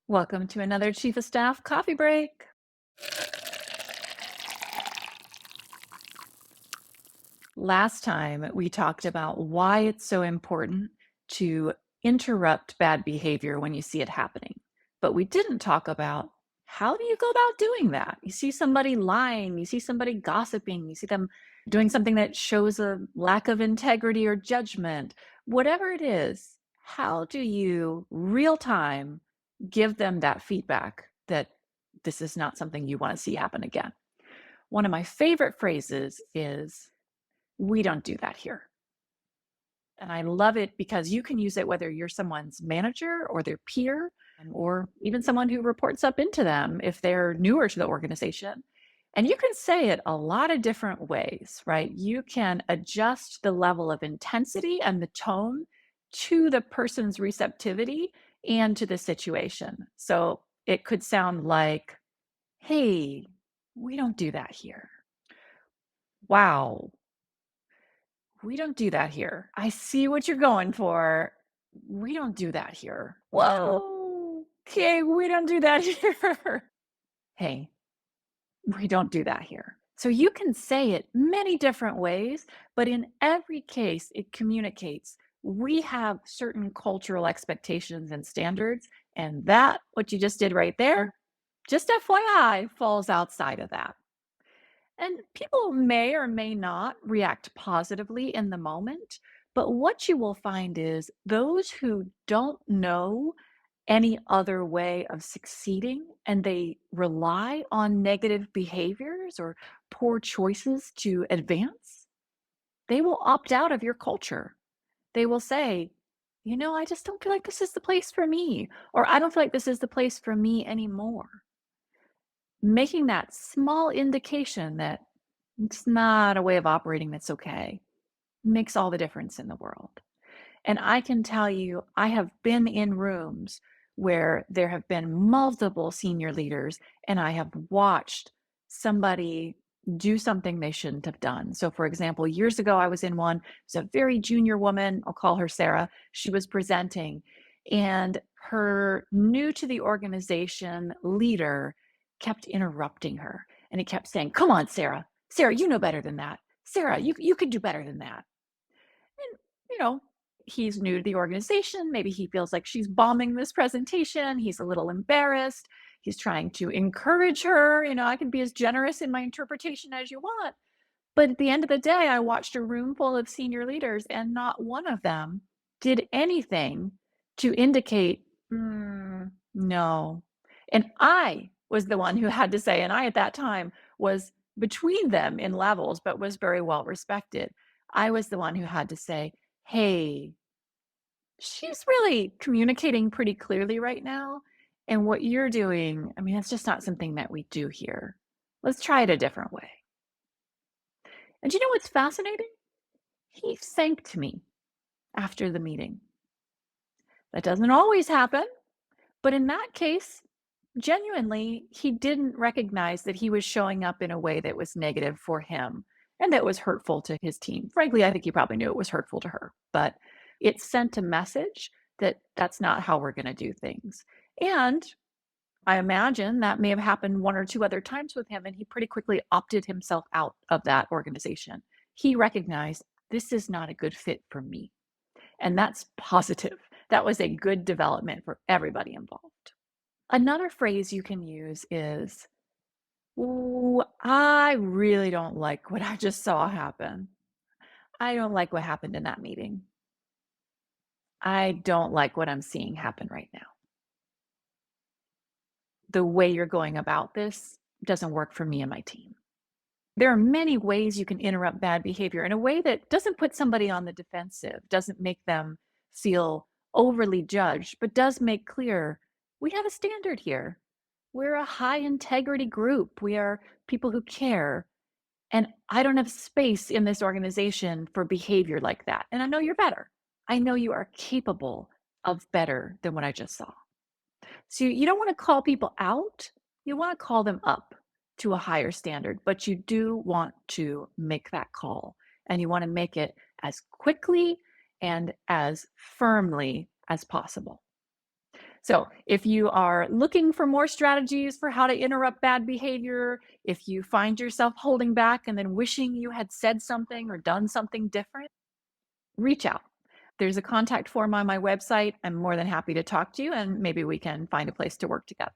Welcome to another Chief of Staff coffee break. Last time we talked about why it's so important to interrupt bad behavior when you see it happening. But we didn't talk about how do you go about doing that? You see somebody lying, you see somebody gossiping, you see them doing something that shows a lack of integrity or judgment. Whatever it is, how do you real time give them that feedback that this is not something you want to see happen again? One of my favorite phrases is, "We don't do that here." And I love it because you can use it whether you're someone's manager or their peer, or even someone who reports up into them if they're newer to the organization. And you can say it a lot of different ways, right? You can adjust the level of intensity and the tone to the person's receptivity and to the situation. So it could sound like, "Hey, we don't do that here. Wow, we don't do that here. I see what you're going for. We don't do that here. Whoa, okay, we don't do that here." Hey, we don't do that here. So you can say it many different ways, but in every case, it communicates we have certain cultural expectations and standards, and that, what you just did right there, just FYI, falls outside of that. And people may or may not react positively in the moment, but what you will find is those who don't know any other way of succeeding and they rely on negative behaviors or poor choices to advance, they will opt out of your culture. They will say, I just don't feel like this is the place for me, or I don't feel like this is the place for me anymore. Making that small indication that it's not a way of operating that's okay makes all the difference in the world. And I can tell you, I have been in rooms where there have been multiple senior leaders, and I have watched somebody do something they shouldn't have done. So, for example, years ago, I was in one, it was a very junior woman, I'll call her Sarah. She was presenting, and her new to the organization leader kept interrupting her. And he kept saying, "Come on, Sarah. Sarah, you know better than that. Sarah, you could do better than that." And, you know, he's new to the organization. Maybe he feels like she's bombing this presentation. He's a little embarrassed. He's trying to encourage her. I can be as generous in my interpretation as you want. But at the end of the day, I watched a room full of senior leaders, and not one of them did anything to indicate, no. And I was the one who had to say, and I at that time was between them in levels, but was very well respected. I was the one who had to say, "Hey, she's really communicating pretty clearly right now. And what you're doing, I mean, it's just not something that we do here. Let's try it a different way." And you know what's fascinating? He thanked me after the meeting. That doesn't always happen, but in that case, genuinely, he didn't recognize that he was showing up in a way that was negative for him and that was hurtful to his team. Frankly, I think he probably knew it was hurtful to her, but it sent a message that that's not how we're going to do things. And I imagine that may have happened one or two other times with him, and he pretty quickly opted himself out of that organization. He recognized this is not a good fit for me. And that's positive. That was a good development for everybody involved. Another phrase you can use is, "Ooh, I really don't like what I just saw happen. I don't like what happened in that meeting. I don't like what I'm seeing happen right now. The way you're going about this doesn't work for me and my team." There are many ways you can interrupt bad behavior in a way that doesn't put somebody on the defensive, doesn't make them feel overly judged, but does make clear we have a standard here. We're a high integrity group. We are people who care. And I don't have space in this organization for behavior like that. And I know you're better. I know you are capable of better than what I just saw. So you don't want to call people out. You want to call them up to a higher standard, but you do want to make that call, and you want to make it as quickly and as firmly as possible. So, if you are looking for more strategies for how to interrupt bad behavior, if you find yourself holding back and then wishing you had said something or done something different, reach out. There's a contact form on my website. I'm more than happy to talk to you, and maybe we can find a place to work together.